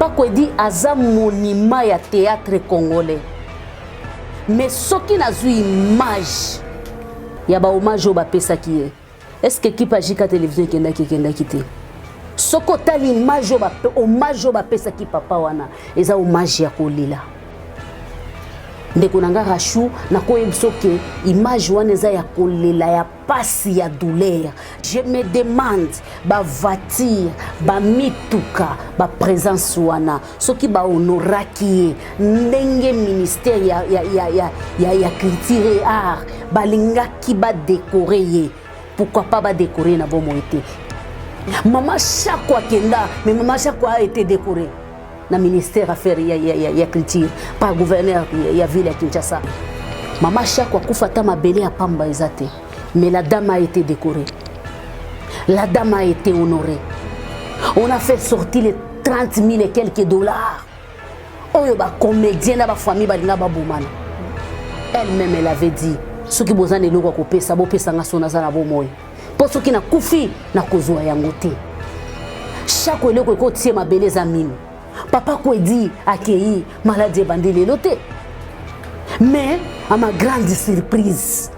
Papa Kwedi aza monument ya théâtre congolais. Mais ce qui n'a eu image, il y a un hommage au Bapesa qui est. Est-ce que l'équipe Jika Télévision qui est quitté? Ce que tu as l'image au Bapesa qui papa wana, et ça hommage ya kolila. Ndeko nanga Rachou na koyebso ke image wana eza ya kolela ya pasi ya douleur. Je me demande ba voiture, ba mituka, ba présence wana soki ba honoraki ndenge ministère ya culture et art balingaki ba décorer. Pourquoi pas ba décorer na bomo été? Maman chaque fois kenda, mais maman chaque fois a été décorée. Na ministère affaires ya culture par gouverneur ya ville ya Kinshasa. Maman chaque fois kufata mabele ya pamba ezate, mais la dame a été décorée. La dame a été honorée. On a fait sortir les 30 000 et quelques dollars. Oyo ba comédien na ba famille balinga ba bomana. Elle-même elle avait dit ce qui bozana eloko ko pesa bo pesa nga sona za na bomoy. Pour ce qui na kufi na kozwa yango te. Chaque eloko ko tie mabele za mimi. Papa Kwedi accueilli maladie bandele loté. Mais à ma grande surprise,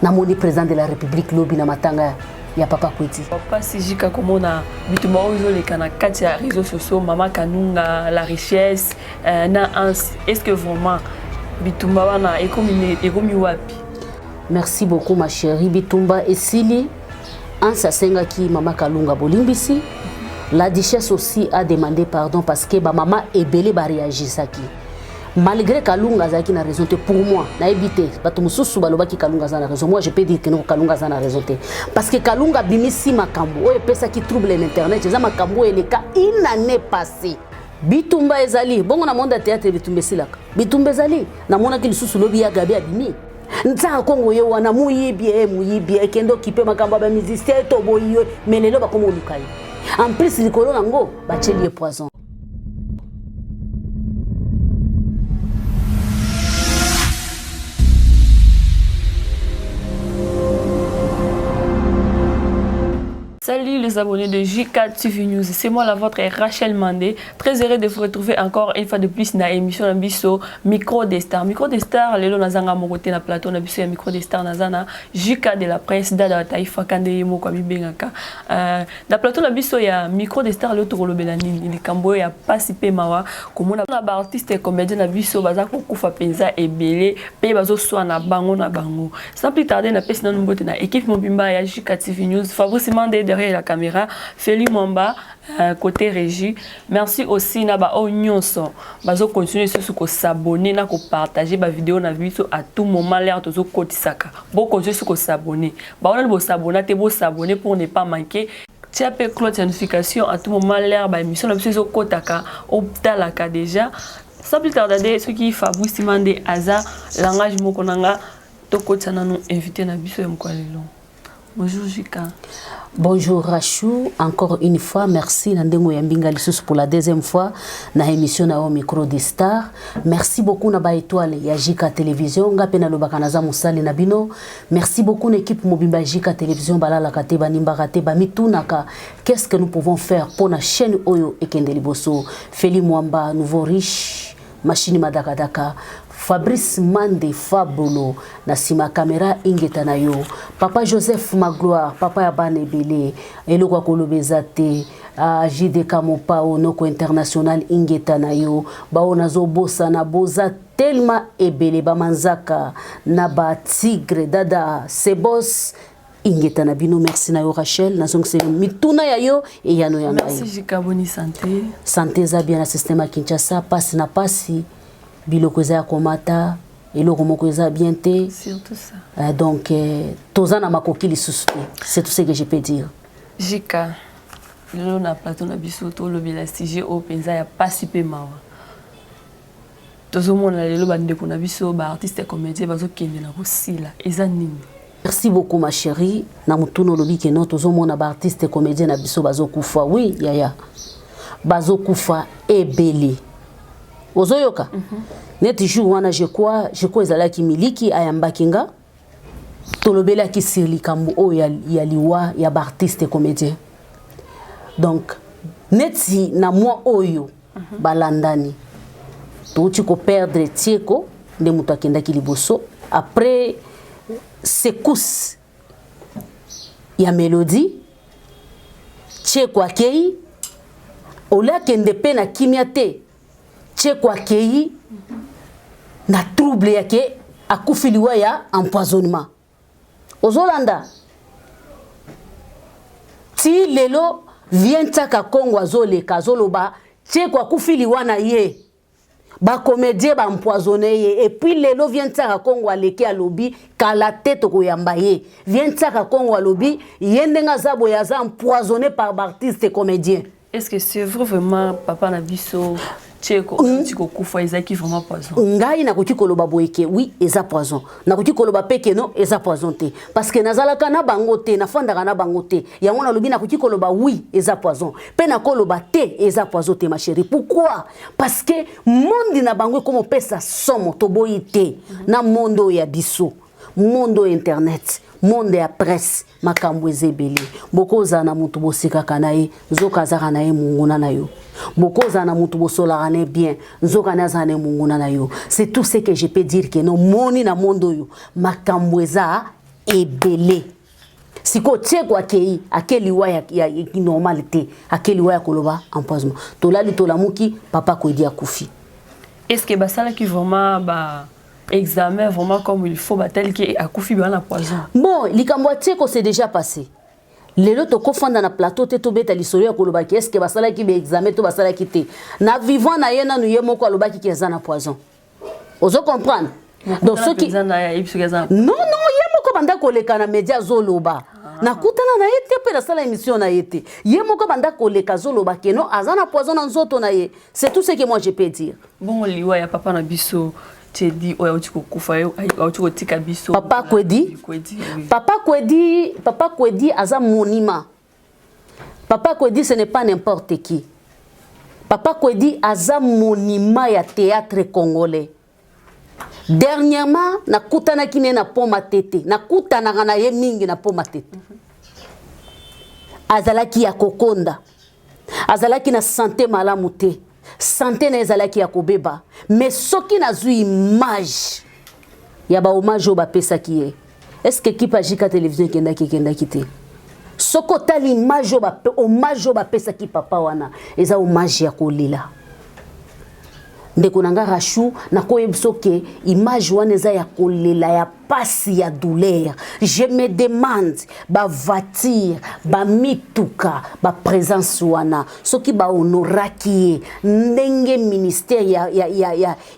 na moni président de la République lobi na matanga ya Papa Kwedi. Papa Sijika komona bituma ozo le kana kati ya réseaux sociaux Mama Kanunga la richesse na est-ce que vraiment bituma wana ekomi wapi? Merci beaucoup ma chérie Bitumba Esili Ansa senga ki Mama Kalunga bolimbisi. La duchesse aussi a demandé pardon parce que ma maman est belé ba réagir saki. Malgré Kalunga zaki na raison pour moi, na évité bato mususu baloba ki Kalunga za na raison. Moi je peux dire que non Kalunga za na raison parce que Kalunga bimisi makambo oyo pesa ki trouble l'internet, za makambo eleka une année passée. Bitumba ezali bongo na monde ya théâtre Bitumba silaka. Bitumba ezali na mona ki lisusu lobi ya gabi abimi. Nta Kongo ye wana muyibi ekendo kipe makambo ba musicien to boyo melelo ba komo lukai. En plus, le colon bachelier poison. Salut les abonnés de JK TV News, c'est moi la vôtre Rachel Mandé, très heureux de vous retrouver encore une fois de plus dans l'émission Nabiso Micro des Stars. Micro des Stars, les nazanga mokote na plateau Nabiso ya Micro des Stars nazana JK de la presse dada taifa kande yemo kwa bibengaka. Na plateau Nabiso ya Micro des Stars le toro belanini ni kambo ya pasipe mawa komona na ba artiste et comédien Nabiso baza ko kufa penza ebele pe bazo soa na bango. Sans plus tarder na pesi na mbote na équipe mobimba ya JK TV News, Fabrice Mandé derrière la caméra, Feli Mwamba côté régie. Merci aussi na ba onyonso bazo continuer sur ko s'abonner na ko partager ba vidéo na vidéo à tout moment l'air tozo kotisaka. Bon continuer sur ko s'abonner. Ba on bo s'abonner te bo s'abonner pour ne pas manquer. Tu as fait cloche notification à tout moment l'air ba émission na biso kotaka optalaka déjà. Sans plus tarder ce qui Fabrice Mandé Aza langage mokonanga to kotana nous invité na biso mkwalelo. Bonjour Jika. Bonjour Rachou, encore une fois, merci Nandengo Yambinga Lissus pour la deuxième fois na émission na Micro des Stars. Merci beaucoup na ba étoile ya Jika Télévision, ngapena lobakanaza musali na bino. Merci beaucoup l'équipe Mobimba Jika Télévision balala kate banimba kate bamitunaka. Qu'est-ce que nous pouvons faire pour la chaîne Oyo Ekendeli Bosso, Feli Mwamba, nouveau riche, machine madakadaka. Fabrice Mandé Fabolo na sima caméra ingeta na yo Papa Joseph Magloire Papa ya banebele eloko kolobezate JDK Mopao noko international ingeta na yo baona zo bossa na boza tellement ebele ba manzaka na ba tigre dada sebos ingeta na bino. Merci na yo Rachel na songse mituna ya yo e yano ya ngai. Merci Jika, bonne santé. Santé za bien na système Kinshasa passe na passi biloko za komata eloko moko za bien te surtout ça. Donc tozana makoki lisusu c'est tout ce que je peux dire. Jika lelo na plateau na biso to lobela sujet o penza ya pasipe mawa tozomona lelo bandeko na biso ba artiste et comédien bazo kende na kosila eza nini? Merci beaucoup ma chérie na mutuno lobi ke no tozomona ba artiste et comédien na biso bazo kufa. Oui yaya bazo kufa ebele ozoyoka neti jour wana je crois ezala ki miliki ayambakinga tolobela ki sirli kambo o ya liwa ya ba artiste et comédien. Donc neti na moi oyo balandani touti ko perdre tieko nde mutu akendaki liboso après secousse ya Mélodie tieko akei ola kende pe na kimia te tieko akei na trouble yake akufiliwa ya empoisonnement ozolanda ti lelo vient taka Kongo azoleka azoloba tieko akufiliwa na ye ba comédien ba empoisonné ye et puis lelo vient taka Kongo aleki alobi kala tête ko yamba ye vient taka Kongo alobi yendenga zabo ya za empoisonné par artiste et comédien. Est-ce que c'est vrai vraiment papa na biso Tcheko tiko kufa ezaki vraiment poison? Ngai na kuti koloba boyeke oui eza poison. Na kuti koloba peke non eza poison te parce que nazalaka na bango te na fandaka na bango te. Yango na lobi na kuti koloba oui eza poison. Pe na koloba te eza poison te ma chérie. Pourquoi? Parce que monde na bango comme pesa somo toboyi te na mondo ya biso. Mondo internet. Monde ya presse makambo ezebele bokoza na mutu bosika kanaye nzoka zaka na ye munguna na yo bokoza na mutu bosola ne bien nzoka na zane munguna na yo. C'est tout ce que je peux dire que non moni na mondo yo makambo eza ebele siko tcheko akei akeli wa ya normalité akeli wa ya koloba empoisonnement tolali tolamuki papa ko dia kufi. Est-ce que basala qui vraiment ba examen vraiment comme il faut tel qui a coufi bien la poison? Bon, likambo tcheko c'est déjà passé. Lelo to kofanda na plateau te to beta lisolo ya koloba ki est-ce que basala ki be examen to basala ki te na vivant na yena nu yemo ko aloba ki eza na poison. Ozo comprendre? Donc ceux qui non yemo ko banda koleka na média zoloba na kutana na yete pe la sala émission na yete yemo ko banda koleka zoloba ke non azana poison na nzoto na ye. C'est tout ce que moi je peux dire. Bon liwa ya papa na biso tu dis oya utiko kufa yo utiko tika biso papa kwedi papa kwedi aza monument. Papa kwedi ce n'est pas n'importe qui. Papa kwedi aza monument ya théâtre congolais. Dernièrement nakutana kine na poma tete nakutana na ye mingi na poma tete azalaki ya kokonda azalaki na santé malamu te santé na ezalaki ya kobeba mais soki nazui image ya ba hommage ba pesa ki ye est-ce que qui pajika télévision kendaki te soko tali image ba hommage ba pesa ki papa wana eza hommage ya kolila ndeko nanga rashu na koyebsoke image wana eza ya kolela ya pasi ya douleur. Je me demande ba voiture ba mituka ba présence wana soki ba honoraki ndenge ministère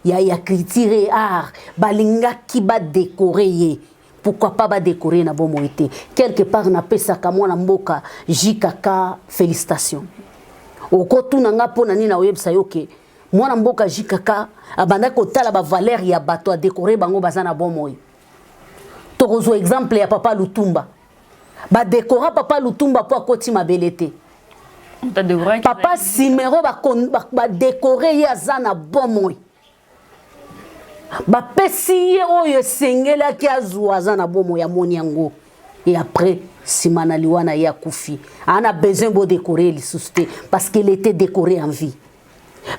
ya culture et art balingaki ba décorer. Pourquoi pas ba décorer na bomo été quelque part na pesa ka mwana mboka jikaka félicitations okotu nanga pona ni na oyebsa yoke mwana mboka jikaka abanda kotala ba valeur ya bato a décorer bango bazana bon moy. Tokozo exemple ya papa Lutumba. Ba décorer papa Lutumba po akoti mabelete. Papa Simero ba décorer ya zana bon moy. Ba pesi oyo sengela ki azwa zana bon moy ya moniango. Et après simana liwana ya kufi. Ana besoin de décorer les susté parce qu'il était décoré en vie.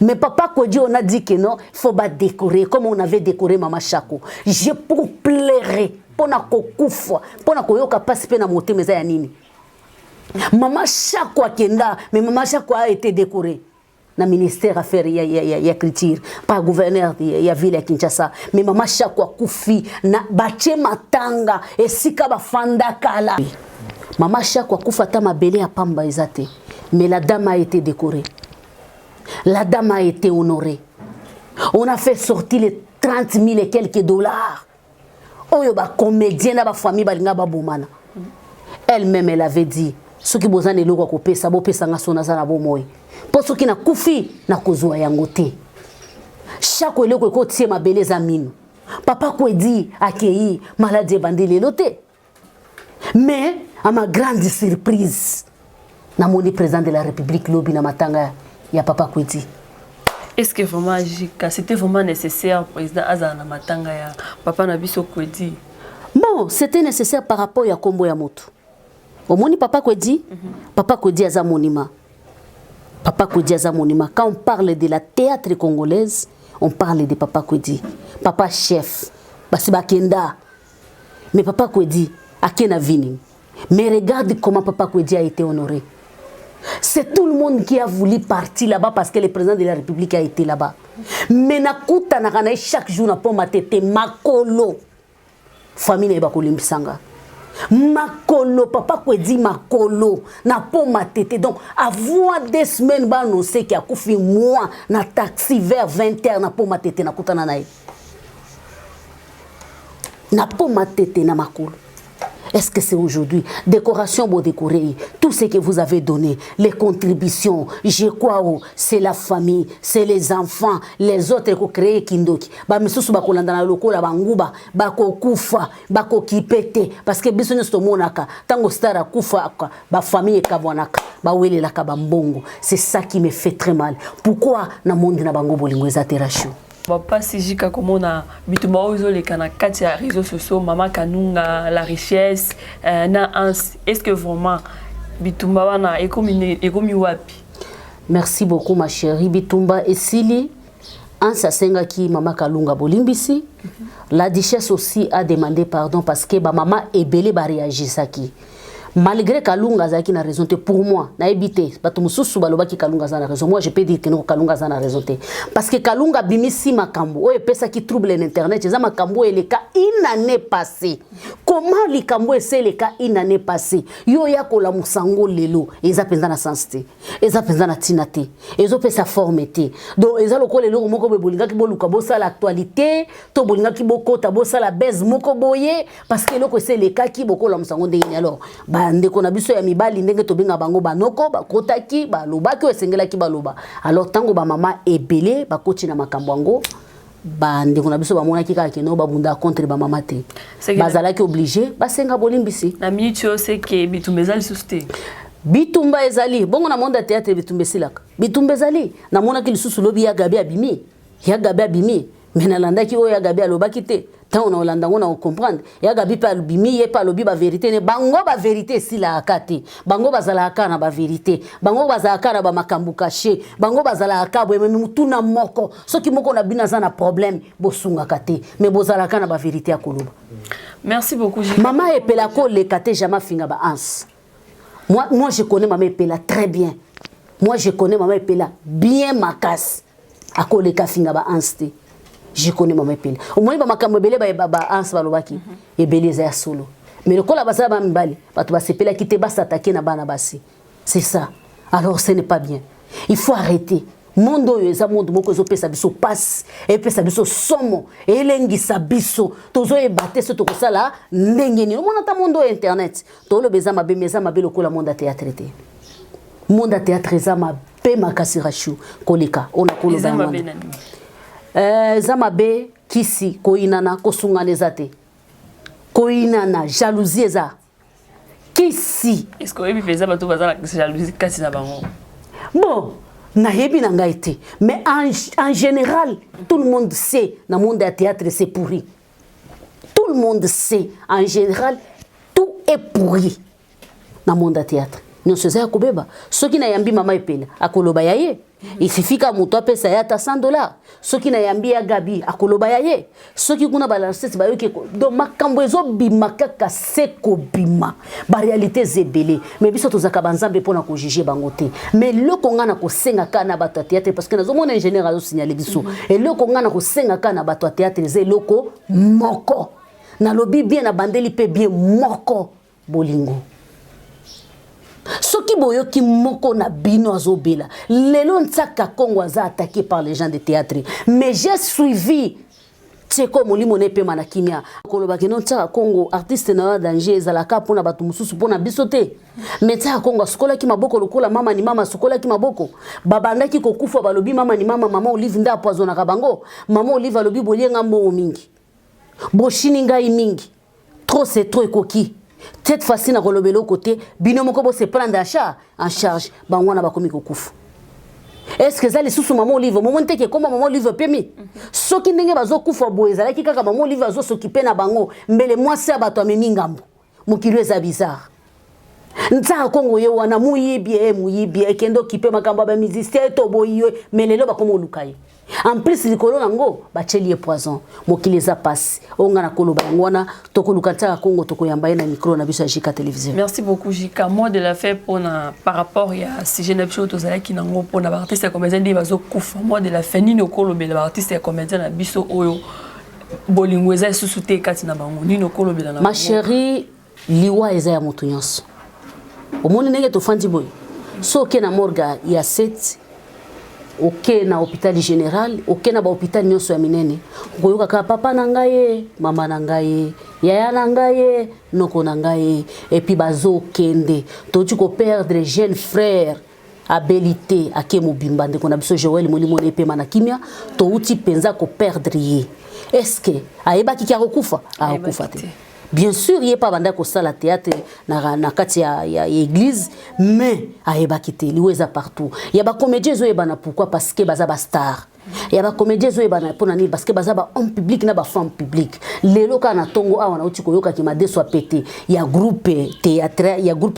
Mais papa Kwedi on a dit que non, il faut pas décorer comme on avait décoré Mama Chako. Je pour plaire, pour na kokufa, pour na koyoka passe pe na moté meza ya nini. Mama Chako akenda, mais Mama Chako a été décoré na ministère affaires ya culture par gouverneur ya ville ya Kinshasa. Mais Mama Chako akufi na bache matanga esika ba fanda kala. Mama Chako akufa ta mabele ya pamba ezate. Mais la dame a été décorée. La dame a été honorée. On a fait sortir les 30 000 et quelques dollars. Oyo ba comédien na ba famille balinga ba bomana. Elle-même elle avait dit ce qui bozane loko ko pesa bo pesa nga sona za na bo moy. Po soki na kufi na kozwa yango te. Chaque eloko ko tie mabele za minu. Papa Kwedi akei maladie bandele loté. Mais à ma grande surprise, na moni président de la République lobi na matanga ya papa Kwedi. Est-ce que vraiment c'était vraiment nécessaire président Azana matanga ya papa Nabiso Kwedi? Bon, c'était nécessaire par rapport à kombo ya moto. Omoni papa Kwedi, papa Kwedi aza monima. Papa Kwedi aza monument. Quand on parle de la théâtre congolaise, on parle de Papa Kwedi. Papa chef, basi bakenda. Mais Papa Kwedi akena vini. Mais regarde comment Papa Kwedi a été honoré. C'est tout le monde qui a voulu partir là-bas parce que le président de la République a été là-bas. Mais nakuta nakana chaque jour na po matete makolo. Famille na bakolimbisanga. Makolo, Papa Kwedi makolo na po matete. Donc avant 2 semaines ba annoncé qu'il a koufi moi na taxi vers 20h na po matete nakuta na nae. Na po matete na makolo. Est-ce que c'est aujourd'hui? Décoration, beau décoré, tout ce que vous avez donné, les contributions, je crois, c'est la famille, c'est les enfants, les autres qui ont créé Kindoki. Ba misusu ba kolanda na lokola banguba, ba ko kufa, ba ko kipete parce que biso nyosto monaka, tango stara kufa ba famille kabwanaka, ba wele la kabambongo. C'est ça qui me fait très mal. Pourquoi na monde na bango bolingo ezateracho? Papa Sijika comment na bitumba ozo les kana kati ya réseaux sociaux Mama Kanunga la richesse na est-ce que vraiment bitumba wana ekomi wapi? Merci beaucoup ma chérie. Bitumba esili ansa senga ki Mama Kalunga bolimbisi. La duchesse aussi a demandé pardon parce que ba maman ebele ba réagir saki. Malgré Kalunga zaki na raison pour moi na ebité bato mususu baloba ki Kalunga za na raison, moi je peux dire que Kalunga za na raison parce que Kalunga bimisi makambo oyo pesa qui trouble l'internet eza makambo et le cas une année passée. Comment li kambo ese le cas une année passée yo ya kola musango lelo eza penza na sensité eza penza na tinate ezo pesa formité donc eza lokolo lelo moko be bolinga ki boluka bosa l'actualité to bolinga ki bokota bosa la baisse moko boye parce que loko ese le cas ki bokola musango ndeni alors ndeko na biso ya mibali ndenge tobenga bango banoko bakotaki balobaki esengelaki baloba alors tango ba mama ebele bakoti na makambo yango ndeko na biso bamonaki kaka keno babunda contre ba mama te bazalaki obligé basenga bolimbisi na minute yo c'est que bitumba ezali susté bitumba ezali bongo na monde ya théâtre bitumba silaka bitumba ezali na monaki lisusu lobi ya gabi abimi mais na landaki oyo ya gabi alobaki te. Tant on a Hollanda, on a comprendre. Ya gabi pa lubimi, ye pa lobi ba vérité ne bango ba vérité si la akate. Bango bazala akana ba vérité. Bango bazala akana ba makambu caché. Bango bazala akabo e même tuna moko. So ki moko na bina za na problème bo sunga kate. Mais bozala akana ba vérité akoloba. Merci beaucoup. Maman epela ko le kate jamais finga ba ans. Moi je connais maman epela très bien. Moi je connais maman epela bien makas. Ako le ka finga ba ans te. Je connais maman epela. Au moins ba makambo ebele ba ans balobaki. Ebele za solo. Mais le kola basa ba mbali, bato ba sepela ki te ba s'attaquer na bana basi. C'est ça. Alors ce n'est pas bien. Il faut arrêter. Mondo eza monde moko zo pesa biso passe et pesa biso somo elengi sabiso tozo e batte so tokosala ndenge ni mona ta mondo internet to lo beza mabe lokola monde théâtre te. Monde théâtre eza mabe makasira chou koleka ona kolo ba monde. Zamabe kisi koinana kosungana ezate. Koinana jalousie eza. Kisi. Est-ce que vous faites ça pour la jalousie kasi na bango? Bon, na yebi na ngaite. Mais en général, tout le monde sait dans le monde du théâtre c'est pourri. Tout le monde sait en général tout est pourri dans le monde du théâtre. Nous faisons à Kobeba. Ceux qui n'ayant pas maman epela akoloba yaye. Il suffit qu'à muto pesa ya ta $100. Ceux qui n'ayant pas gabi akoloba yaye. Ceux qui kuna balancer ba yoke donc makambo ezo bima kaka seko bima. Ba réalité zebele. Mais biso tozaka banzambe pona ko juger bango te. Mais le konga na ko senga kana bato théâtre parce que nazo mona ingénieur azo signaler biso. Et le konga na ko senga kana bato théâtre ze loko moko. Na lobi bien na bandeli pe bien moko bolingo. Soki boyoki moko na bino azobela lelo nsaka Congo aza attaqué par les gens de théâtre mais j'ai suivi Tcheko molimo ne pe manakimia koloba ke non tsaka Congo artiste na danger ezalaka pona batu mususu pona bisote mais tsaka Congo skola ki maboko lokola mama ni mama skola ki maboko babanda ki kokufa balobi mama ni mama mama Olive nda poisona kabango mama Olive alobi bolinga mbo mingi boshini ngai mingi trop c'est trop ekoki. Cette fois-ci, na kolobelo côté, binomoko bo se prendre en charge, bangwana bakomi kokufa. Est-ce que ça les sous maman Olive, moment te que comme maman Olive pemi. Soki ndenge bazo kufa boezala ki kaka maman Olive azo s'occuper na bango, mbele moi c'est abato amemi ngambo. Mokilo eza bizarre. Nza Congo ye wana muyibi kendo kipe makamba ba musicien to boyiwe melelo ba komo lukaye. En plus likolo nango ba chelie poison mokili za passe onga na koloba ngwana to kolukata Congo to koyamba na micro na biso Jika télévision. Merci beaucoup Jika. Moi de la fait pour par rapport à si je n'ai pas tozala ki nango pour na artiste comédien ndi bazo kufa. Moi de la fait ni no kolobe na artiste comédien na biso oyo bolingweza susute kati na bango ni no kolobe na. Ma chérie liwa eza ya mutu nyonso. Omoni nenge to fandi boy. So ke na morga ya 7 OK na hôpital général, OK na ba hôpital nyonso ya minene. Koyoka ka papa na ngaye, mama na ngaye, yaya na ngaye, noko na ngaye et puis bazo kende. Toji ko perdre jeune frère abilité ake mobimba ndeko na biso Joël Molimo ne pema na kimia, to uti penza ko perdre ye. Est-ce que ayeba ki ka kokufa? A kokufa te. Bien sûr, il n'y a pas de sala théâtre na kati ya église, mais ayeba kite liweza partout. Il y a ba comédien zo ebana pourquoi parce que baza ba star. Il y a ba comédien zo ebana pour nani parce que baza ba homme public na ba femme public. Lelo kana tongo awana uti koyoka ki made soit pété. Il y a groupe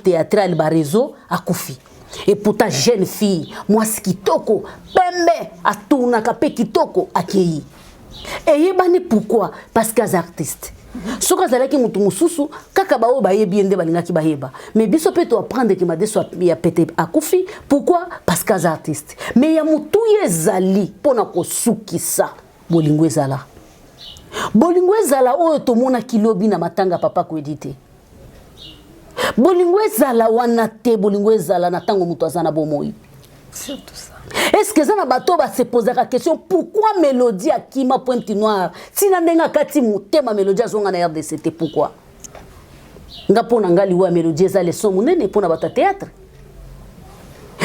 théâtral ba réseau akufi. Et pour ta jeune fille, moi ce kitoko, pembe atuna kape kitoko akei. Et yebani pourquoi parce que les artistes soka zalaki mutu mususu kaka bao ba yebi ende balingaki ba yeba mais biso pe to apprendre que made soit ya pété akufi pourquoi parce que les artistes mais ya mutu yezali pona ko sukisa bolingo ezala oyo to mona kilobi na matanga papa ko edité bolingo ezala wana te bolingo ezala na tango mutu azana bomoi surtout ça. Est-ce que ça na bato ba se poser la question pourquoi Mélodie a Kima Pointe Noire si na ndenga kati mutema Mélodie azonga na RDCT pourquoi nga pona ngali wa Mélodie za leçon munene pona bata théâtre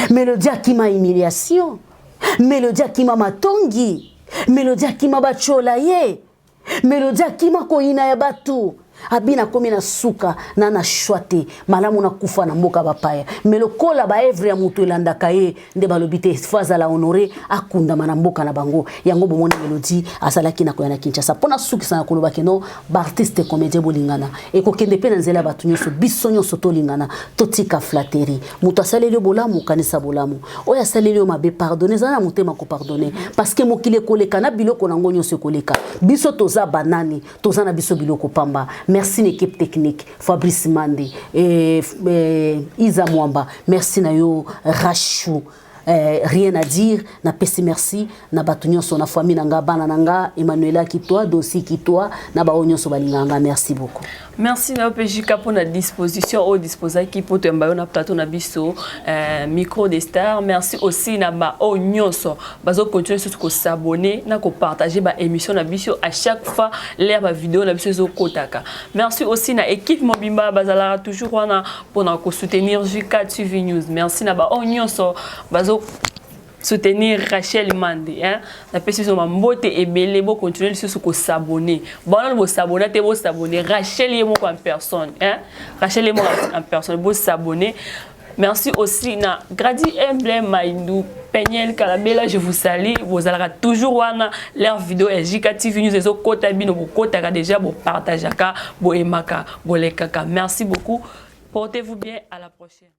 Mélodie a Kima humiliation Mélodie a Kima matongi Mélodie a Kima bachola ye Mélodie a Kima koina ya batu abina komi na suka na na shwate malamu na kufa na mboka bapaya melokola ba evre ya mutu elandaka ye nde balobite faza la honorer akunda na mboka na bango yango bomona Mélodie asalaki na koyana Kinshasa pona suki sana koloba keno ba artiste comédien bolingana e ko kende pe na nzela batu nyonso biso nyonso to lingana totika flatterie mutu asaleli bolamu kanisa bolamu oya asaleli mabe pardonner zana mutema ko pardonner parce que mokile koleka na biloko nango nyonso koleka biso toza banani toza na biso biloko pamba. Merci l'équipe technique, Fabrice Mande, Isa Mwamba, merci Nayo, Rachou, rien à dire, na pesi merci, na batunyo son na famille nanga bana nanga, Emmanuela Kitoa, Dossi Kitoa, na baonyo so balinganga, merci beaucoup. Merci na PJK pour notre disposition au disposal qui pour tembayo na plateau na biso micro des stars. Merci aussi na ba onyoso bazo continuer sur ko s'abonner na ko partager ba émission na biso à chaque fois l'air ba vidéo na biso zo kotaka. Merci aussi na équipe Mobimba bazala toujours wana pour na ko soutenir Jika TV News. Merci na ba onyoso bazo soutenir Rachel Mande hein la personne ma mbote et belé bo continuer sur s'abonner bon on s'abonner te bo s'abonner Rachel est mon en personne hein Rachel est mon en personne bo s'abonner. Merci aussi na Grady Emblem Maïndou Peniel Kalabela je vous salue vous allez toujours wana leur vidéo et Jika TV News les autres côté bino bo côté déjà bo partager ka bo emaka bo lekaka. Merci beaucoup, portez-vous bien, à la prochaine.